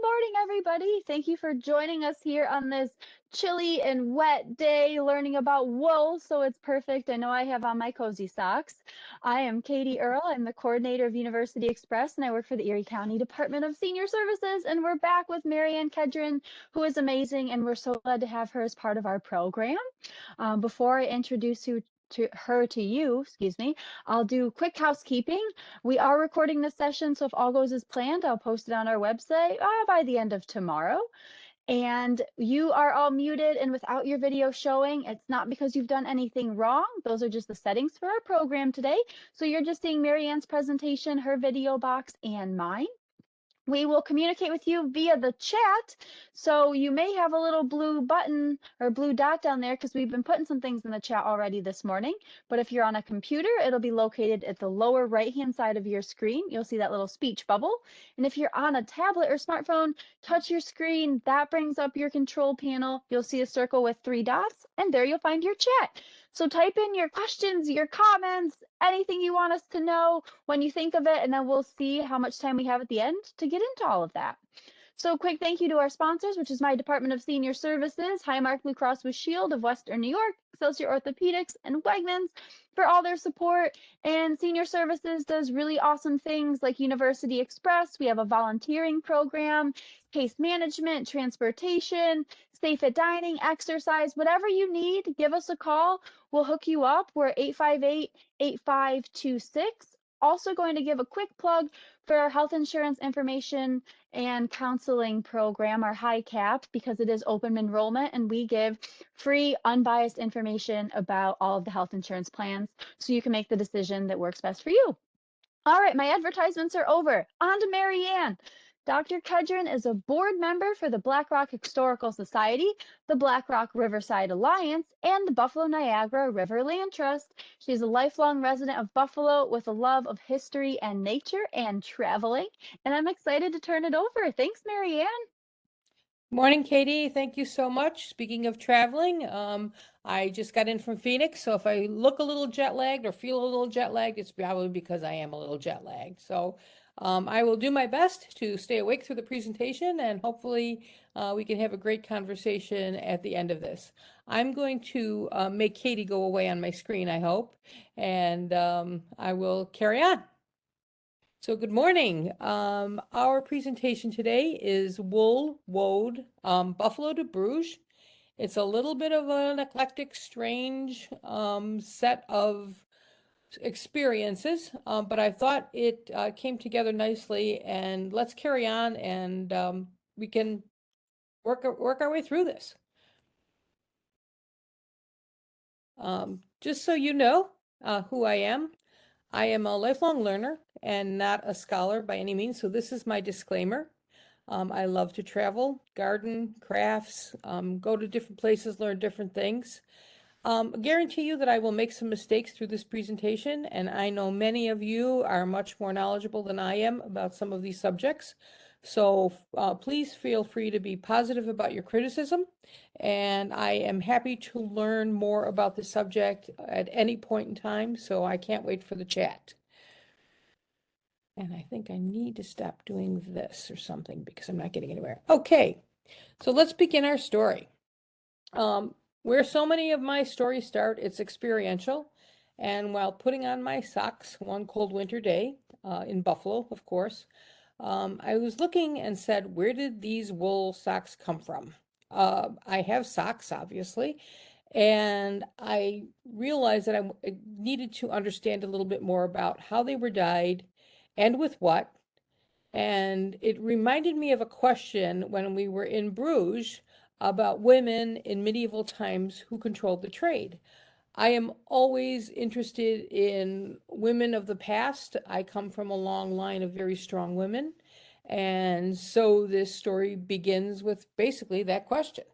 morning, everybody. Thank you for joining us here on this chilly and wet day learning about wool. So it's perfect. I know I have on my cozy socks. I am Katie Earle. I'm the coordinator of University Express, and I work for the Erie County Department of Senior Services. And we're back with Marianne Kedron, who is amazing, and we're so glad to have her as part of our program. Before I introduce you to you, excuse me, I'll do quick housekeeping. We are recording this session, so if all goes as planned, I'll post it on our website by the end of tomorrow. And you are all muted and without your video showing. It's not because you've done anything wrong. Those are just the settings for our program today. So you're just seeing Marianne's presentation, her video box, and mine. We will communicate with you via the chat. So you may have a little blue button or blue dot down there because we've been putting some things in the chat already this morning. But if you're on a computer, it'll be located at the lower right-hand side of your screen. You'll see that little speech bubble. And if you're on a tablet or smartphone, touch your screen. That brings up your control panel. You'll see a circle with 3 dots, and there you'll find your chat. So type in your questions, your comments, anything you want us to know when you think of it, and then we'll see how much time we have at the end to get into all of that. So quick thank you to our sponsors, which is my Department of Senior Services, Highmark Blue Cross Blue Shield of Western New York, Excelsior Orthopedics, and Wegmans for all their support. And Senior Services does really awesome things like University Express. We have a volunteering program, case management, transportation, safe at dining, exercise, whatever you need, give us a call. We'll hook you up. We're 858-8526. Also going to give a quick plug for our health insurance information and counseling program, our high cap, because it is open enrollment and we give free unbiased information about all of the health insurance plans so you can make the decision that works best for you. All right, my advertisements are over. On to Marianne. Dr. Kedron is a board member for the Black Rock Historical Society, the Black Rock Riverside Alliance, and the Buffalo Niagara River Land Trust. She's a lifelong resident of Buffalo with a love of history and nature and traveling, and I'm excited to turn it over. Thanks, Marianne. Morning, Katie. Thank you so much. Speaking of traveling, I just got in from Phoenix, so if I look a little jet lagged or feel a little jet lagged, it's probably because I am a little jet lagged. So I will do my best to stay awake through the presentation, and hopefully we can have a great conversation at the end of this. I'm going to make Katie go away on my screen, I hope, and I will carry on. So good morning. Our presentation today is Wool, Woad, Buffalo to Bruges. It's a little bit of an eclectic, strange set of experiences, but I thought it came together nicely, and let's carry on and we can work our way through this. Just so you know who I am a lifelong learner and not a scholar by any means, so this is my disclaimer. I love to travel, garden, crafts, go to different places, learn different things. I guarantee you that I will make some mistakes through this presentation, and I know many of you are much more knowledgeable than I am about some of these subjects. So please feel free to be positive about your criticism, and I am happy to learn more about the subject at any point in time, so I can't wait for the chat. And I think I need to stop doing this or something because I'm not getting anywhere. Okay, so let's begin our story. Where so many of my stories start, it's experiential. And while putting on my socks one cold winter day in Buffalo, of course, I was looking and said, where did these wool socks come from? I have socks, obviously, and I realized that I needed to understand a little bit more about how they were dyed and with what. And it reminded me of a question when we were in Bruges about women in medieval times who controlled the trade. I am always interested in women of the past. I come from a long line of very strong women. And so this story begins with basically that question.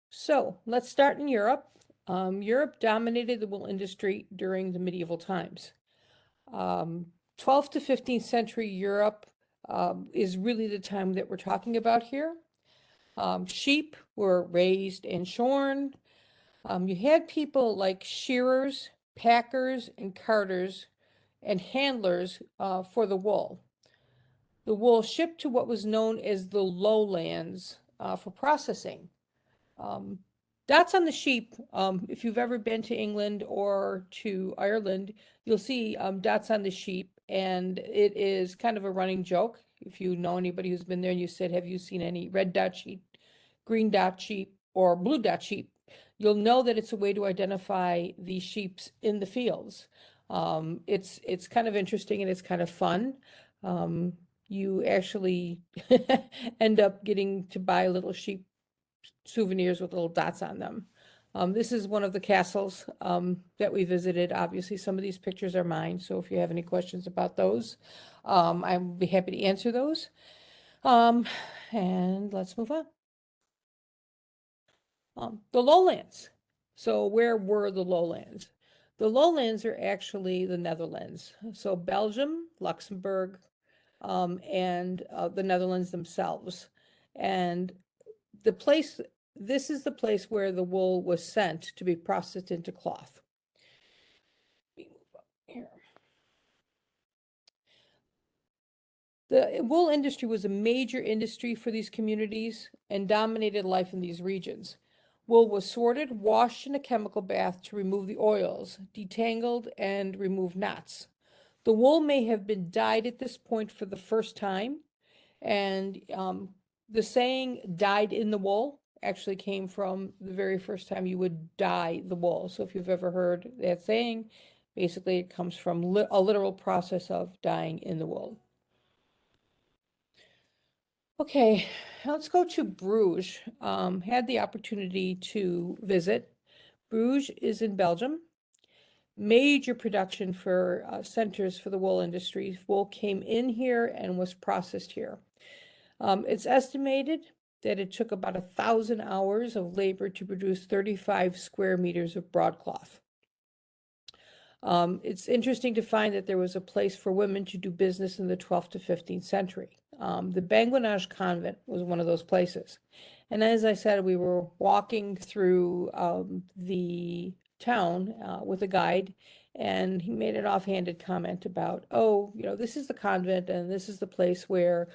So let's start in Europe. Europe dominated the wool industry during the medieval times. 12th to 15th century Europe is really the time that we're talking about here. Sheep were raised and shorn. You had people like shearers, packers, and carters and handlers for the wool. The wool shipped to what was known as the Lowlands for processing. Dots on the sheep, if you've ever been to England or to Ireland, you'll see dots on the sheep, and it is kind of a running joke. If you know anybody who's been there and you said, have you seen any red dot sheep, green dot sheep, or blue dot sheep? You'll know that it's a way to identify the sheeps in the fields. It's kind of interesting and it's kind of fun. You actually end up getting to buy little sheep souvenirs with little dots on them. This is one of the castles that we visited. Obviously, some of these pictures are mine, so if you have any questions about those, I'd be happy to answer those. And let's move on. The Lowlands. So where were the Lowlands? The Lowlands are actually the Netherlands. So Belgium, Luxembourg, and the Netherlands themselves. And the place, this is the place where the wool was sent to be processed into cloth. Let me move up here. The wool industry was a major industry for these communities and dominated life in these regions. Wool was sorted, washed in a chemical bath to remove the oils, detangled, and remove knots. The wool may have been dyed at this point for the first time, and the saying dyed in the wool actually came from the very first time you would dye the wool. So if you've ever heard that saying, basically it comes from a literal process of dyeing in the wool. Okay, let's go to Bruges. Had the opportunity to visit. Bruges is in Belgium. Major production for centers for the wool industry. Wool came in here and was processed here. It's estimated that it took about 1,000 hours of labor to produce 35 square meters of broadcloth. It's interesting to find that there was a place for women to do business in the 12th to 15th century. The Banguinage Convent was one of those places. And as I said, we were walking through the town with a guide, and he made an offhanded comment about, oh, you know, this is the convent and this is the place where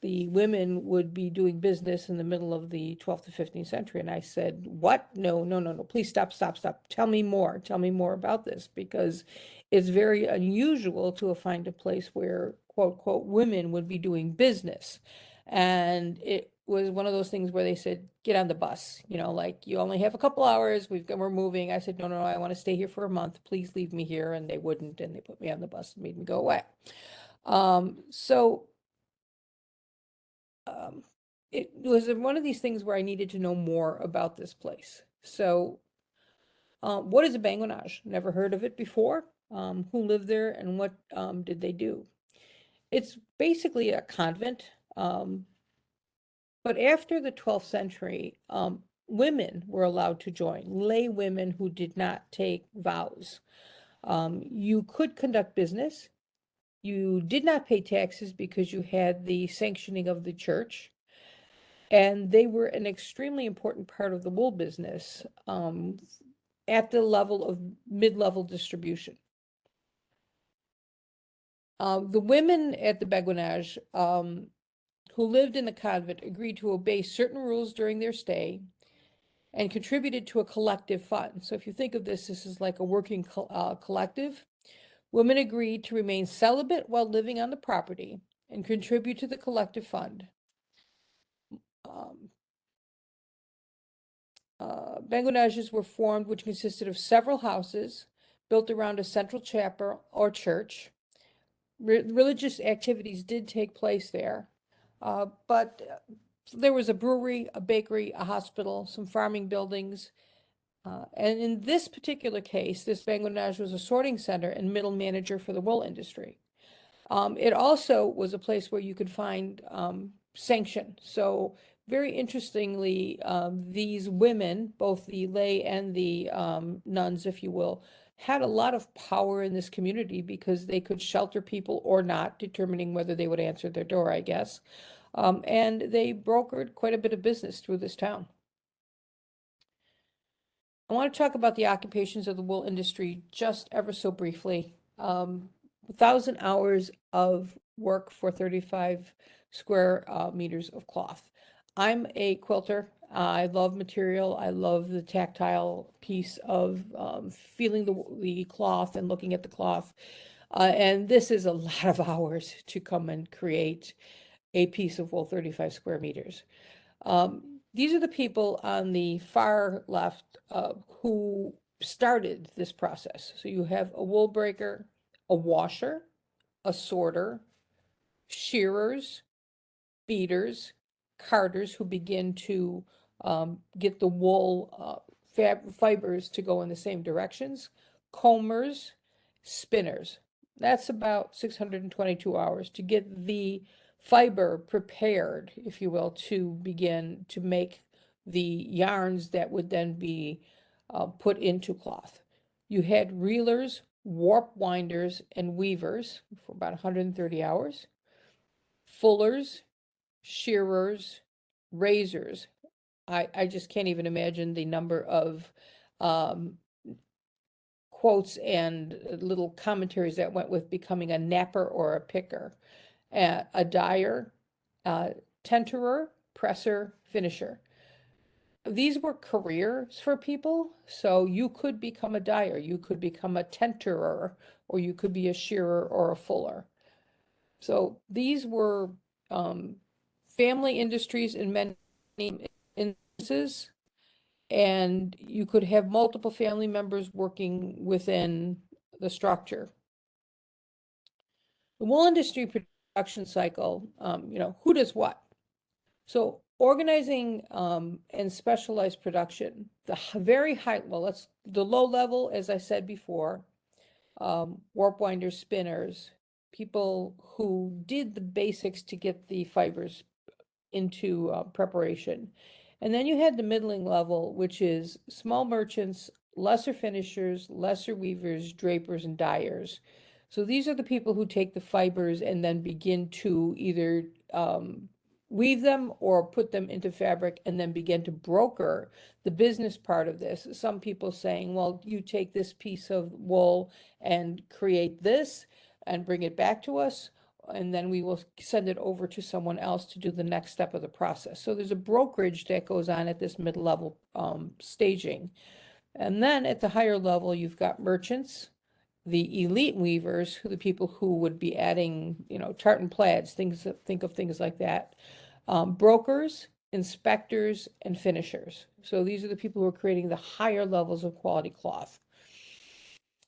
the women would be doing business in the middle of the 12th to 15th century. And I said, what? No, no, no, no, please stop, stop, stop. Tell me more. Tell me more about this, because it's very unusual to find a place where, quote, quote, women would be doing business. And it was one of those things where they said, get on the bus, you know, like you only have a couple hours, we're moving. I said, no, no, no, I want to stay here for a month. Please leave me here. And they wouldn't, and they put me on the bus and made me go away. It was one of these things where I needed to know more about this place. So what is a Banguinage? Never heard of it before. Who lived there and what did they do? It's basically a convent. But after the 12th century, women were allowed to join, lay women who did not take vows. You could conduct business. You did not pay taxes because you had the sanctioning of the church. And they were an extremely important part of the wool business at the level of mid-level distribution. The women at the Beguinage who lived in the convent agreed to obey certain rules during their stay and contributed to a collective fund. So if you think of this, this is like a working collective. Women agreed to remain celibate while living on the property and contribute to the collective fund. Banguinages were formed, which consisted of several houses built around a central chapel or church. Religious activities did take place there, but there was a brewery, a bakery, a hospital, some farming buildings. And in this particular case, this Banguinage was a sorting center and middle manager for the wool industry. It also was a place where you could find sanction. So very interestingly, these women, both the lay and the nuns, if you will, had a lot of power in this community because they could shelter people or not, determining whether they would answer their door, I guess. And they brokered quite a bit of business through this town. I want to talk about the occupations of the wool industry just ever so briefly. 1,000 hours of work for 35 square meters of cloth. I'm a quilter. I love material. I love the tactile piece of feeling the cloth and looking at the cloth. And this is a lot of hours to come and create a piece of wool 35 square meters. These are the people on the far left who started this process. So you have a wool breaker, a washer, a sorter, shearers, beaters, carders who begin to get the wool fibers to go in the same directions, combers, spinners. That's about 622 hours to get the fiber prepared, if you will, to begin to make the yarns that would then be put into cloth. You had reelers, warp winders, and weavers for about 130 hours, fullers, shearers, razors. I just can't even imagine the number of um, quotes and little commentaries that went with becoming a napper or a picker, a dyer, tenterer, presser, finisher. These were careers for people, so you could become a dyer, you could become a tenterer, or you could be a shearer or a fuller. So these were family industries in many instances, and you could have multiple family members working within the structure. The wool industry production cycle, who does what? So organizing and specialized production, very high, well, the low level, as I said before, warp winders, spinners, people who did the basics to get the fibers into preparation. And then you had the middling level, which is small merchants, lesser finishers, lesser weavers, drapers, and dyers. So these are the people who take the fibers and then begin to either weave them or put them into fabric and then begin to broker the business part of this. Some people saying, well, you take this piece of wool and create this and bring it back to us, and then we will send it over to someone else to do the next step of the process. So there's a brokerage that goes on at this mid-level staging. And then at the higher level, you've got merchants, the elite weavers, the people who would be adding, tartan plaids, think of things like that. Brokers, inspectors, and finishers. So these are the people who are creating the higher levels of quality cloth.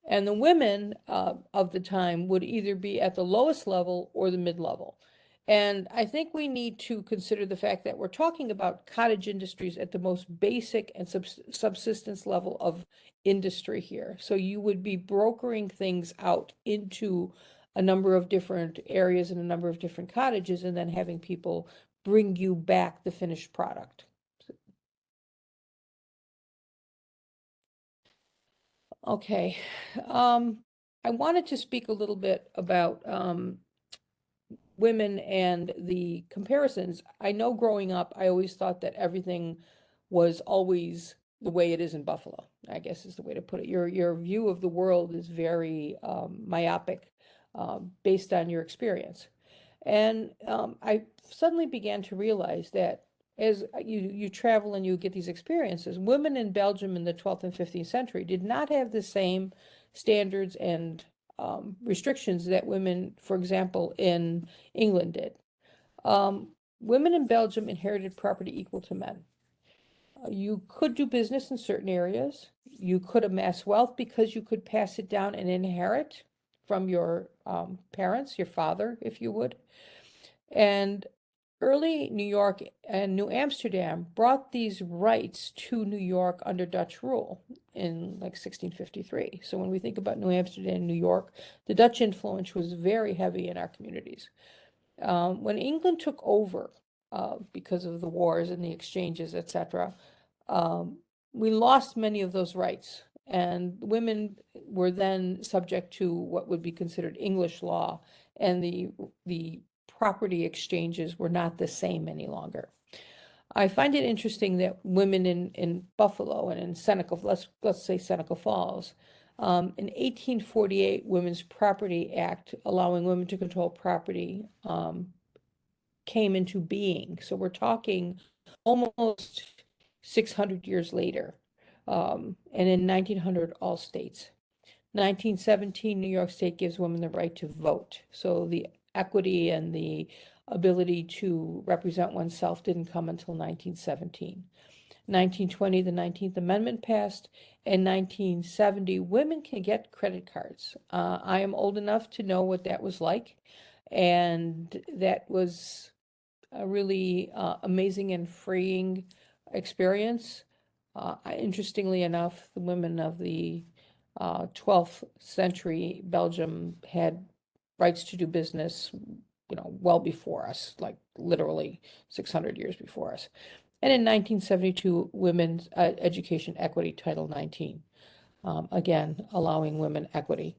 And the women of the time would either be at the lowest level or the mid-level. And I think we need to consider the fact that we're talking about cottage industries at the most basic and subsistence level of industry here. So you would be brokering things out into a number of different areas and a number of different cottages, and then having people bring you back the finished product. Okay, I wanted to speak a little bit about women and the comparisons. I know growing up, I always thought that everything was always the way it is in Buffalo, I guess is the way to put it. Your view of the world is very myopic based on your experience. And I suddenly began to realize that as you travel and you get these experiences, women in Belgium in the 12th and 15th century did not have the same standards and restrictions that women, for example, in England did. Women in Belgium inherited property equal to men. You could do business in certain areas. You could amass wealth because you could pass it down and inherit from your parents, your father, if you would. And early New York and New Amsterdam brought these rights to New York under Dutch rule in like 1653. So when we think about New Amsterdam and New York, the Dutch influence was very heavy in our communities. When England took over, because of the wars and the exchanges, etc., we lost many of those rights. And women were then subject to what would be considered English law, and the property exchanges were not the same any longer. I find it interesting that women in Buffalo and in Seneca, let's say Seneca Falls, In 1848, Women's Property Act, allowing women to control property, came into being. So we're talking almost 600 years later. And in 1900, all states. 1917, New York State gives women the right to vote. So the equity and the ability to represent oneself didn't come until 1917. 1920, the 19th Amendment passed. In 1970, women can get credit cards. I am old enough to know what that was like, and that was a really amazing and freeing experience. Interestingly enough, the women of the 12th century Belgium had rights to do business, well before us, like literally 600 years before us. And in 1972, Women's Education Equity Title 19, again, allowing women equity.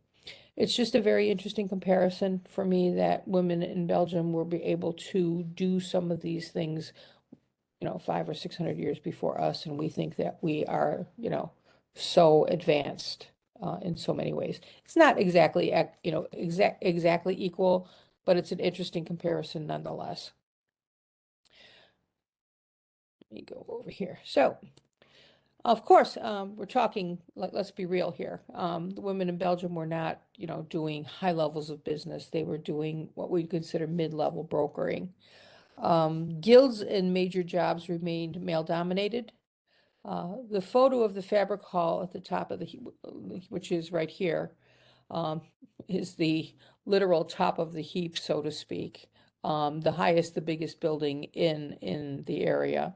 It's just a very interesting comparison for me that women in Belgium will be able to do some of these things, 500 or 600 years before us, and we think that we are, so advanced in so many ways. It's not exactly, exactly equal, but it's an interesting comparison nonetheless. Let me go over here. So, of course, we're talking, let's be real here. The women in Belgium were not, doing high levels of business. They were doing what we consider mid-level brokering. Guilds and major jobs remained male-dominated. The photo of the fabric hall at the top of which is right here, is the literal top of the heap, so to speak. The highest, the biggest building in the area.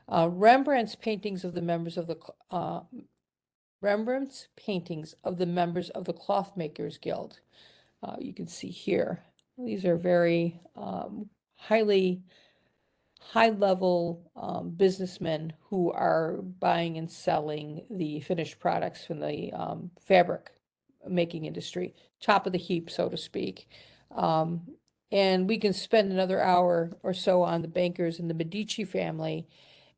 Rembrandt's paintings of the members of the Clothmakers Guild. You can see here. These are very high-level businessmen who are buying and selling the finished products from the fabric making industry, top of the heap, so to speak. And we can spend another hour or so on the bankers and the Medici family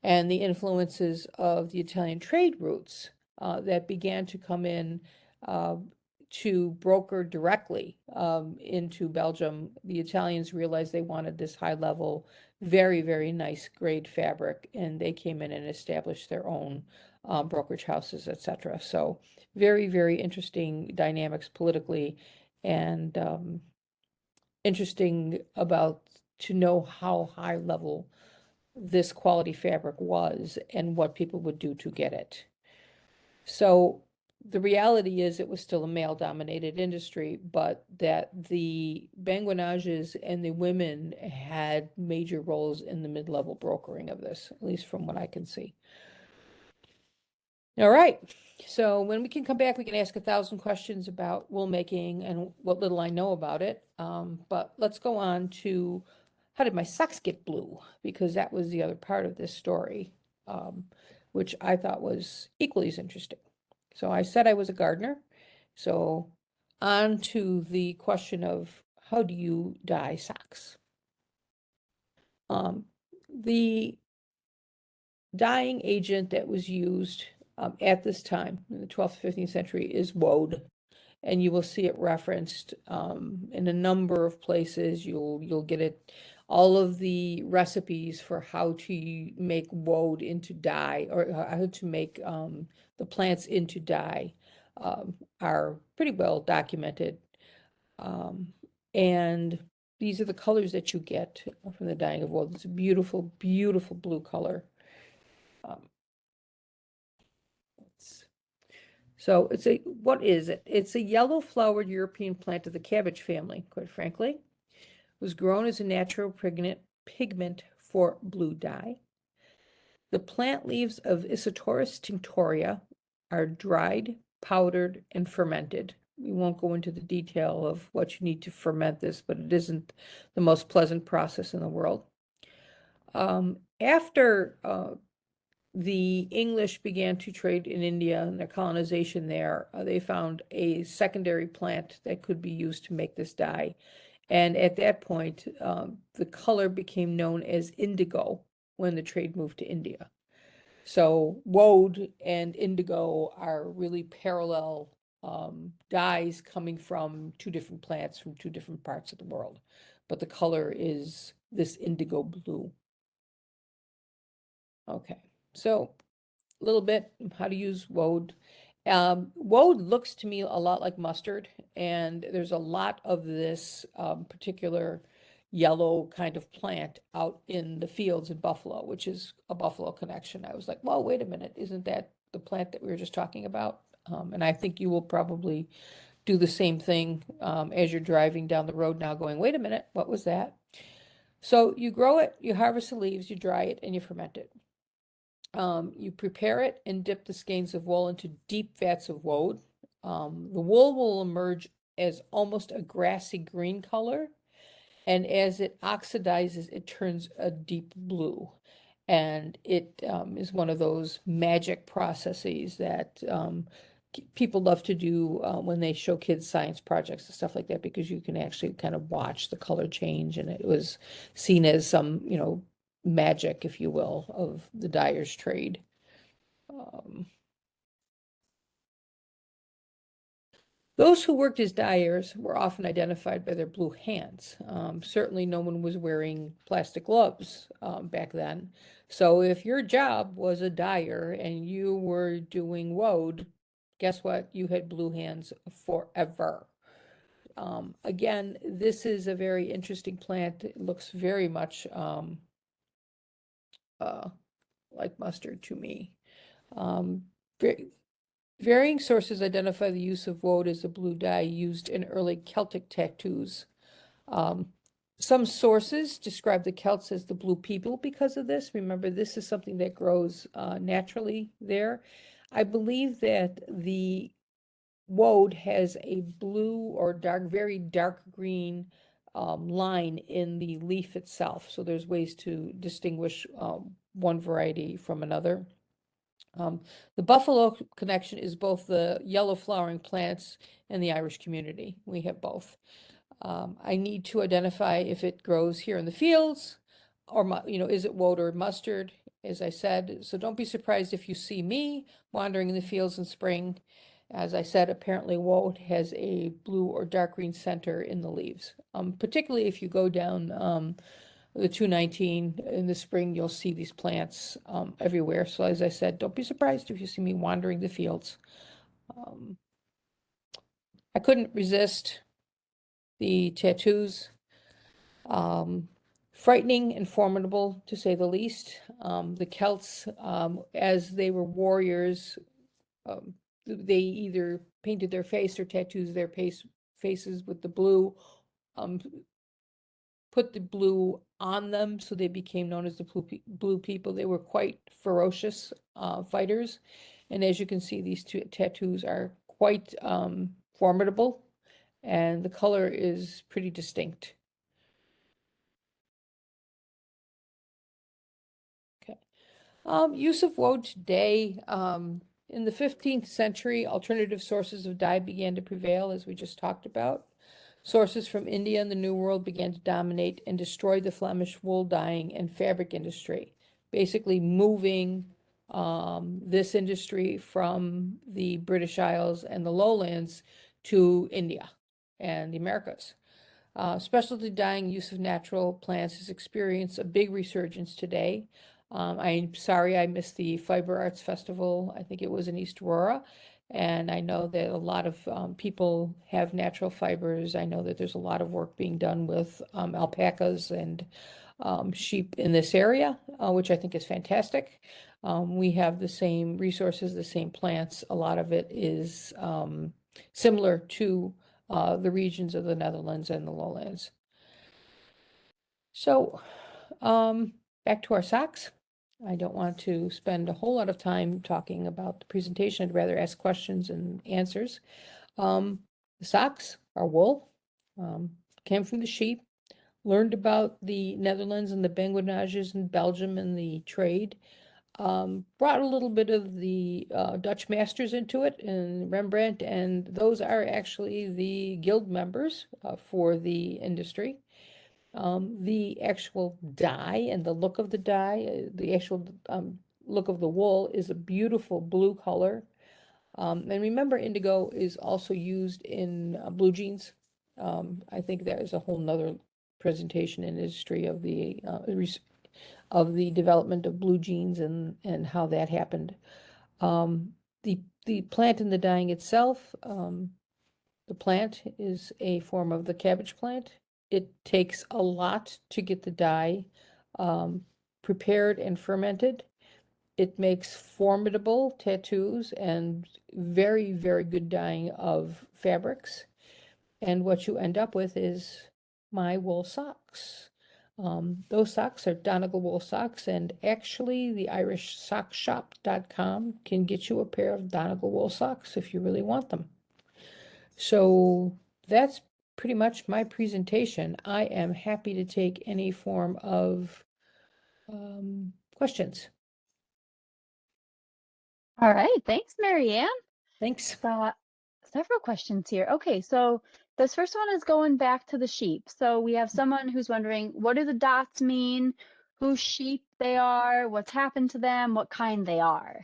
and the influences of the Italian trade routes that began to come in to broker directly into Belgium. The Italians realized they wanted this high level, very, very nice grade fabric, and they came in and established their own brokerage houses, etc. So very, very interesting dynamics politically, and interesting to know how high level this quality fabric was and what people would do to get it. So the reality is it was still a male-dominated industry, but that the Benguinages and the women had major roles in the mid-level brokering of this, at least from what I can see. All right, so when we can come back, we can ask 1,000 questions about wool making and what little I know about it. But let's go on to how did my socks get blue? Because that was the other part of this story, which I thought was equally as interesting. So I said I was a gardener. So on to the question of how do you dye socks? The dyeing agent that was used at this time in the 12th, 15th century is woad, and you will see it referenced in a number of places. You'll get it. All of the recipes for how to make woad into dye, or how to make the plants into dye, are pretty well documented. And these are the colors that you get from the dyeing of woad. It's a beautiful, beautiful blue color. So what is it? It's a yellow flowered European plant of the cabbage family, quite frankly. It was grown as a natural pigment for blue dye. The plant leaves of Isotorus tinctoria are dried, powdered, and fermented. We won't go into the detail of what you need to ferment this, but it isn't the most pleasant process in the world. After the English began to trade in India and their colonization there, they found a secondary plant that could be used to make this dye. And at that point, the color became known as indigo when the trade moved to India. So woad and indigo are really parallel dyes coming from two different plants from two different parts of the world. But the color is this indigo blue. Okay, so a little bit how to use woad. Woad looks to me a lot like mustard, and there's a lot of this particular yellow kind of plant out in the fields in Buffalo, which is a Buffalo connection. I was like, well, wait a minute, isn't that the plant that we were just talking about? And I think you will probably do the same thing as you're driving down the road now going, wait a minute, what was that? So you grow it, you harvest the leaves, you dry it, and you ferment it. You prepare it and dip the skeins of wool into deep vats of woad. The wool will emerge as almost a grassy green color, and as it oxidizes, it turns a deep blue. And it is one of those magic processes that people love to do when they show kids science projects and stuff like that, because you can actually kind of watch the color change, and it was seen as some, magic, if you will, of the dyer's trade. Those who worked as dyers were often identified by their blue hands. Certainly no one was wearing plastic gloves back then. So if your job was a dyer and you were doing woad, guess what? You had blue hands forever. Again, this is a very interesting plant. It looks very much like mustard to me. Varying sources identify the use of woad as a blue dye used in early Celtic tattoos. Some sources describe the Celts as the blue people because of this. Remember, this is something that grows naturally there. I believe that the woad has a blue or very dark green line in the leaf itself. So there's ways to distinguish one variety from another. The Buffalo connection is both the yellow flowering plants and the Irish community. We have both. I need to identify if it grows here in the fields or, is it woad or mustard, as I said. So don't be surprised if you see me wandering in the fields in spring. As I said, apparently woad has a blue or dark green center in the leaves. Particularly if you go down the 219 in the spring, you'll see these plants everywhere. So as I said, don't be surprised if you see me wandering the fields. I couldn't resist the tattoos. Frightening and formidable, to say the least. The Celts, as they were warriors, they either painted their face or tattoos their faces with the blue, put the blue on them, so they became known as the blue people. They were quite ferocious fighters, and as you can see, these two tattoos are quite formidable, and the color is pretty distinct. Okay. Use of woad today. In the 15th century, alternative sources of dye began to prevail, as we just talked about. Sources from India and the New World began to dominate and destroy the Flemish wool dyeing and fabric industry, basically moving this industry from the British Isles and the Lowlands to India and the Americas. Specialty dyeing use of natural plants has experienced a big resurgence today. I'm sorry I missed the Fiber Arts Festival. I think it was in East Aurora. And I know that a lot of people have natural fibers. I know that there's a lot of work being done with alpacas and sheep in this area, which I think is fantastic. We have the same resources, the same plants. A lot of it is similar to the regions of the Netherlands and the Lowlands. So back to our socks. I don't want to spend a whole lot of time talking about the presentation. I'd rather ask questions and answers. The socks are wool, came from the sheep, learned about the Netherlands and the Benguinages in Belgium and the trade. Brought a little bit of the Dutch masters into it and Rembrandt, and those are actually the guild members for the industry. The actual dye and the look of the dye, the actual look of the wool is a beautiful blue color. And remember, indigo is also used in blue jeans. I think that is a whole nother presentation in history of the development of blue jeans and how that happened. The plant and the dyeing itself, the plant is a form of the cabbage plant. It takes a lot to get the dye prepared and fermented. It makes formidable tattoos and very, very good dyeing of fabrics. And what you end up with is my wool socks. Those socks are Donegal wool socks, and actually the irishsockshop.com can get you a pair of Donegal wool socks if you really want them. So that's pretty much my presentation. I am happy to take any form of questions. All right, thanks, Marianne. Thanks. Got several questions here. Okay, so this first one is going back to the sheep. So we have someone who's wondering, what do the dots mean? Whose sheep they are? What's happened to them? What kind they are?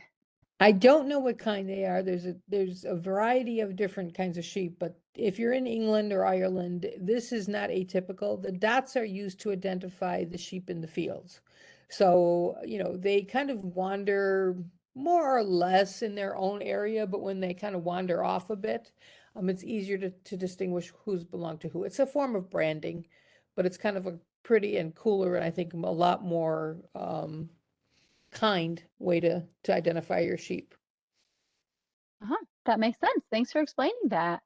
I don't know what kind they are. There's a variety of different kinds of sheep, but if you're in England or Ireland, this is not atypical. The dots are used to identify the sheep in the fields. So, they kind of wander more or less in their own area, but when they kind of wander off a bit, it's easier to distinguish who's belong to who. It's a form of branding, but it's kind of a pretty and cooler, and I think a lot more kind way to identify your sheep. That makes sense. Thanks for explaining that.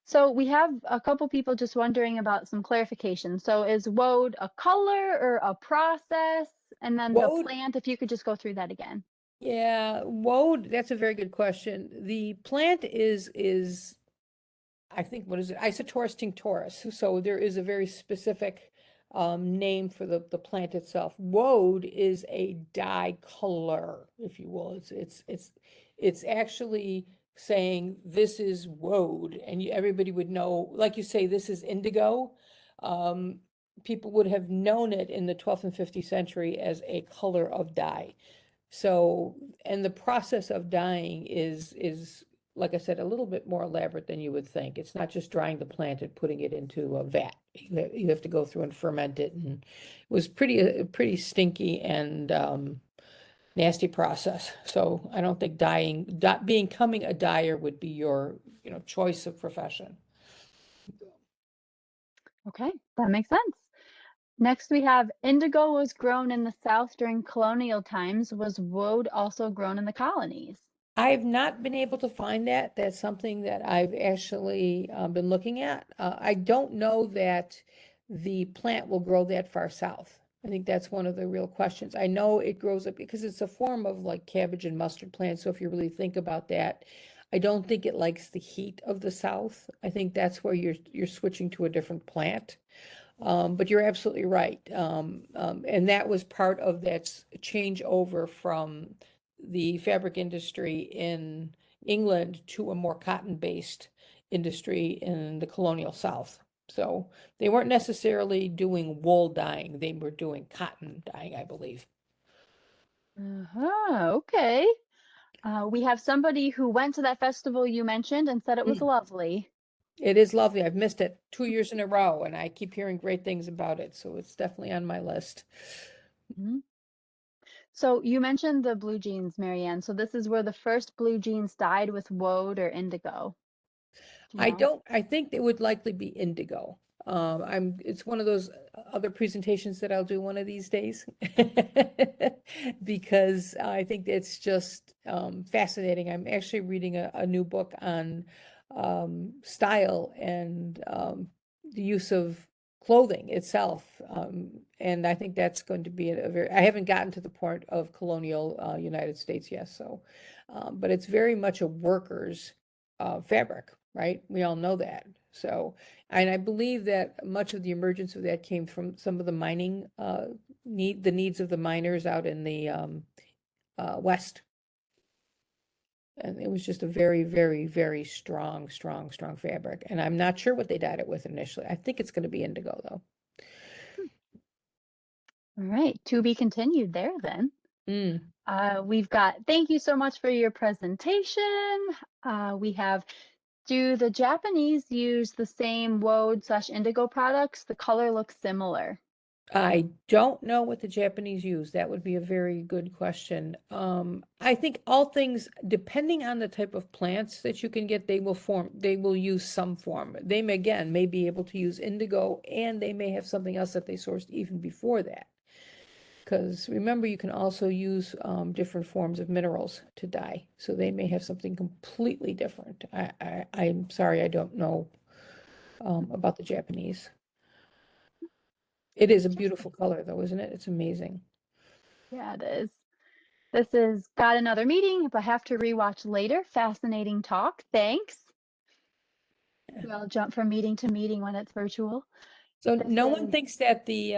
So we have a couple people just wondering about some clarification. So is woad a color or a process? And then the Woad, plant, if you could just go through that again. yeah, woad, that's a very good question. The plant is I think, what is it? Isotorus tinctoris. So there is a very specific name for the plant itself. Woad is a dye color, if you will. It's actually saying this is woad, and everybody would know, like you say, this is indigo. People would have known it in the 12th and 15th century as a color of dye. So, and the process of dyeing is like I said, a little bit more elaborate than you would think. It's not just drying the plant and putting it into a vat. You have to go through and ferment it, and it was pretty stinky and nasty process. So I don't think becoming a dyer would be your choice of profession. Okay, that makes sense. Next, we have indigo was grown in the South during colonial times. Was woad also grown in the colonies? I've not been able to find that. That's something that I've actually been looking at. I don't know that the plant will grow that far south. I think that's one of the real questions. I know it grows up because it's a form of like cabbage and mustard plant. So if you really think about that, I don't think it likes the heat of the south. I think that's where you're switching to a different plant. But you're absolutely right. And that was part of that changeover from the fabric industry in England to a more cotton-based industry in the colonial South. So they weren't necessarily doing wool dyeing, they were doing cotton dyeing, I believe. Okay. We have somebody who went to that festival you mentioned and said it was Mm. lovely. It is lovely. I've missed it 2 years in a row, and I keep hearing great things about it, so it's definitely on my list. Mhm. So you mentioned the blue jeans, Marianne. So this is where the first blue jeans dyed with woad or indigo. Do you know? I think it would likely be indigo. It's one of those other presentations that I'll do one of these days. Because I think it's just fascinating. I'm actually reading a new book on style and the use of clothing itself. And I think that's going to be I haven't gotten to the point of colonial United States yet, so, but it's very much a worker's fabric, right? We all know that. So, and I believe that much of the emergence of that came from some of the mining the needs of the miners out in the West. And it was just a very, very, very strong, strong, strong fabric. And I'm not sure what they dyed it with initially. I think it's going to be indigo though. All right, to be continued there then. Mm. We've got, thank you so much for your presentation. We have, do the Japanese use the same Woad/Indigo products? The color looks similar. I don't know what the Japanese use. That would be a very good question. I think all things, depending on the type of plants that you can get, they will use some form. They may, again, may be able to use indigo, and they may have something else that they sourced even before that. Because remember, you can also use different forms of minerals to dye. So they may have something completely different. I'm sorry, I don't know about the Japanese. It is a beautiful color, though, isn't it? It's amazing. Yeah, it is. This is got another meeting, but have to rewatch later. Fascinating talk. Thanks. We all jump from meeting to meeting when it's virtual. So This no one is, thinks that the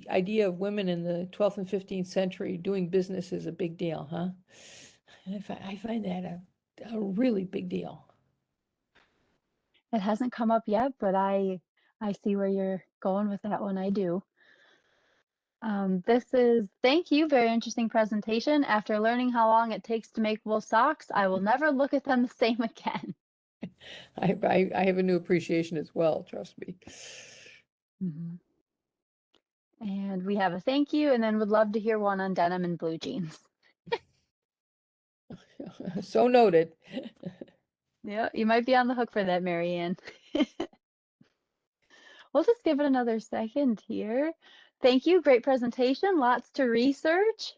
idea of women in the 12th and 15th century doing business is a big deal, huh? I find that a really big deal. it hasn't come up yet, but I see where you're going with that one. I do. This is, thank you, very interesting presentation. After learning how long it takes to make wool socks, I will never look at them the same again. I have a new appreciation as well, trust me. Mhm. And we have a thank you, and then would love to hear one on denim and blue jeans. So noted. Yeah, you might be on the hook for that, Marianne. We'll just give it another second here. Thank you, great presentation, lots to research.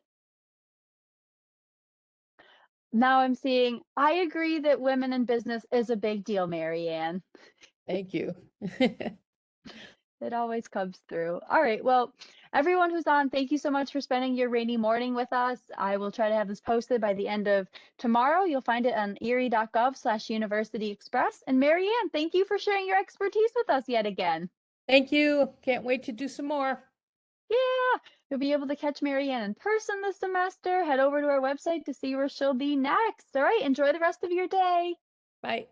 Now I'm seeing, I agree that women in business is a big deal, Marianne. Thank you. It always comes through. All right. Well, everyone who's on, thank you so much for spending your rainy morning with us. I will try to have this posted by the end of tomorrow. You'll find it on erie.gov/University Express. And Marianne, thank you for sharing your expertise with us yet again. Thank you. Can't wait to do some more. Yeah, you'll be able to catch Marianne in person this semester. Head over to our website to see where she'll be next. All right. Enjoy the rest of your day. Bye.